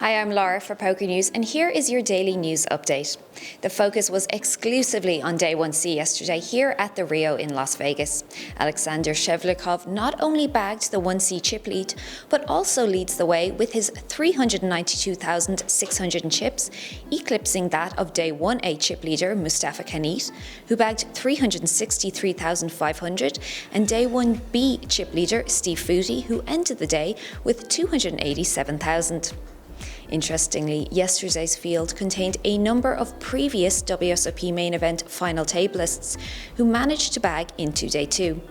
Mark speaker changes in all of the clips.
Speaker 1: Hi, I'm Laura for PokerNews, and here is your daily news update. The focus was exclusively on Day 1C yesterday here at the Rio in Las Vegas. Alexander Shevlikov not only bagged the 1C chip lead, but also leads the way with his 392,600 in chips, eclipsing that of Day 1A chip leader Mustafa Kanit, who bagged 363,500, and Day 1B chip leader Steve Footy, who ended the day with 287,000. Interestingly, yesterday's field contained a number of previous WSOP main event final tablists who managed to bag into Day 2.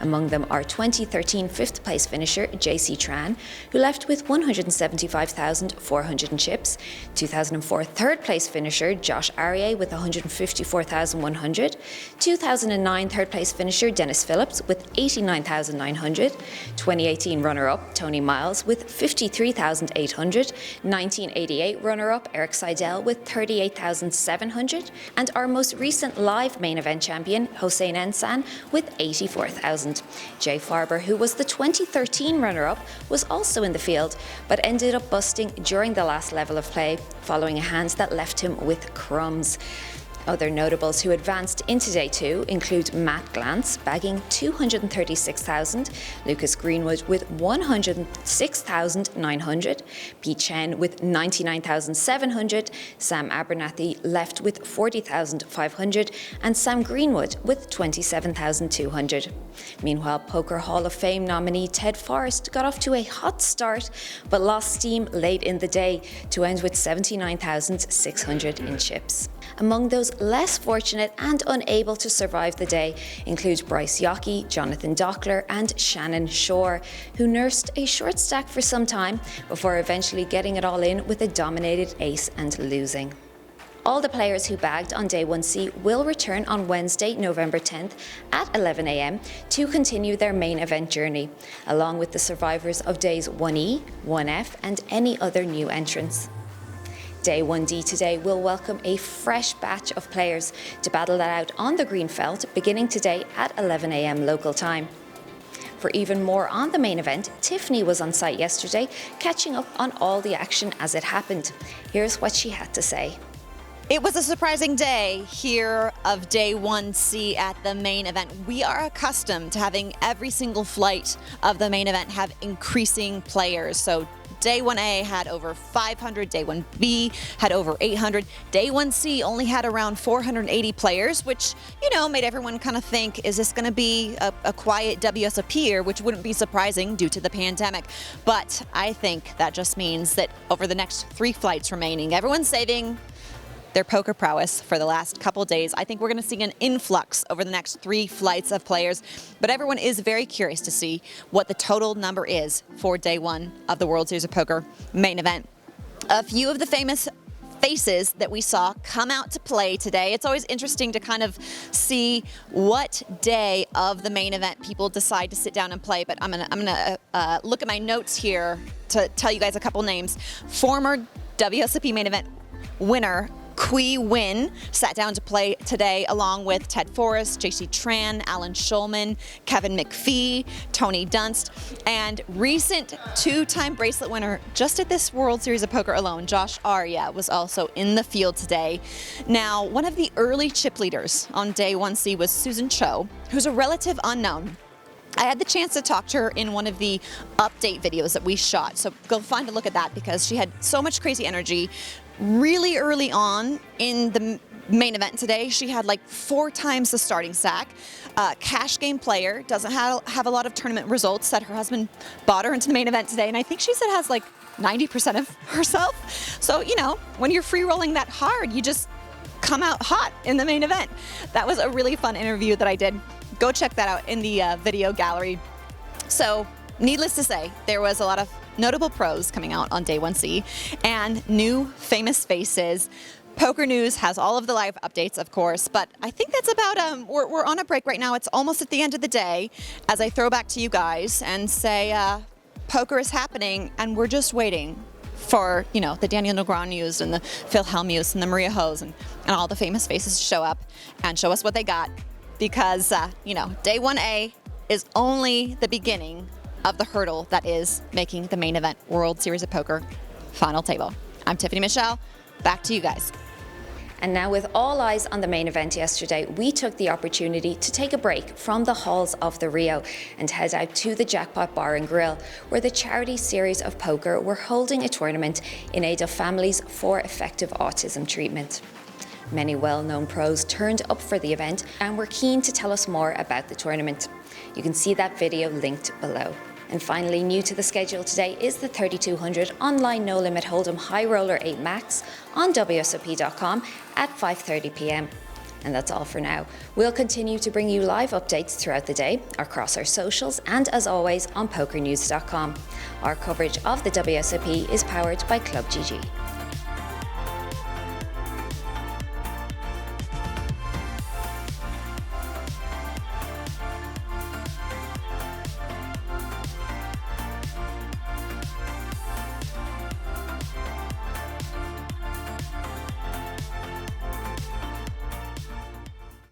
Speaker 1: Among them are 2013 fifth place finisher JC Tran, who left with 175,400 in chips, 2004 third place finisher Josh Arieh with 154,100, 2009 third place finisher Dennis Phillips with 89,900, 2018 runner-up Tony Miles with 53,800, 1988 runner-up Eric Seidel with 38,700, and our most recent live main event champion Hossein Ensan with 84,000. Jay Farber, who was the 2013 runner-up, was also in the field, but ended up busting during the last level of play, following a hand that left him with crumbs. Other notables who advanced into Day 2 include Matt Glantz, bagging 236,000, Lucas Greenwood with 106,900, Pete Chen with 99,700, Sam Abernathy left with 40,500, and Sam Greenwood with 27,200. Meanwhile, Poker Hall of Fame nominee Ted Forrest got off to a hot start, but lost steam late in the day to end with 79,600 in chips. Among those less fortunate and unable to survive the day include Bryce Yockey, Jonathan Dockler, and Shannon Shore, who nursed a short stack for some time before eventually getting it all in with a dominated ace and losing. All the players who bagged on Day 1C will return on Wednesday, November 10th at 11 a.m. to continue their main event journey, along with the survivors of Days 1E, 1F, and any other new entrants. Day 1D today will welcome a fresh batch of players to battle that out on the green felt beginning today at 11 a.m. local time. For even more on the main event, Tiffany was on site yesterday, catching up on all the action as it happened. Here's what she had to say.
Speaker 2: It was a surprising day here of Day 1C at the main event. We are accustomed to having every single flight of the main event have increasing players. So Day 1A had over 500, Day 1B had over 800. Day 1C only had around 480 players, which, made everyone kind of think, is this going to be a quiet WSOP year, which wouldn't be surprising due to the pandemic. But I think that just means that over the next 3 flights remaining, everyone's saving their poker prowess for the last couple days. I think we're going to see an influx over the next 3 flights of players, but everyone is very curious to see what the total number is for Day 1 of the World Series of Poker main event. A few of the famous faces that we saw come out to play today. It's always interesting to kind of see what day of the main event people decide to sit down and play, but I'm gonna look at my notes here to tell you guys a couple names. Former WSOP main event winner Qui Win sat down to play today along with Ted Forrest, JC Tran, Alan Schulman, Kevin McPhee, Tony Dunst, and recent 2-time bracelet winner just at this World Series of Poker alone, Josh Arieh, was also in the field today. Now, one of the early chip leaders on Day 1C was Susan Cho, who's a relative unknown. I had the chance to talk to her in one of the update videos that we shot, so go find a look at that because she had so much crazy energy. Really early on in the main event today, she had like 4 times the starting stack. Cash game player, doesn't have a lot of tournament results that her husband bought her into the main event today, and I think she said has like 90% of herself. So, when you're free rolling that hard, you just come out hot in the main event. That was a really fun interview that I did. Go check that out in the video gallery. So, needless to say, there was a lot of notable pros coming out on Day 1C and new famous faces. PokerNews has all of the live updates, of course, but I think that's about, we're on a break right now. It's almost at the end of the day as I throw back to you guys and say, poker is happening and we're just waiting for, the Daniel Negreanu's and the Phil Hellmuths and the Maria Ho's and all the famous faces to show up and show us what they got because, Day 1A is only the beginning of the hurdle that is making the main event World Series of Poker final table. I'm Tiffany Michelle. Back to you guys.
Speaker 1: And now, with all eyes on the main event yesterday, we took the opportunity to take a break from the halls of the Rio and head out to the Jackpot Bar and Grill, where the Charity Series of Poker were holding a tournament in aid of families for effective autism treatment. Many well-known pros turned up for the event and were keen to tell us more about the tournament. You can see that video linked below. And finally, new to the schedule today is the 3200 online No Limit Hold'em High Roller 8 Max on WSOP.com at 5:30 p.m. And that's all for now. We'll continue to bring you live updates throughout the day across our socials and, as always, on PokerNews.com. Our coverage of the WSOP is powered by ClubGG.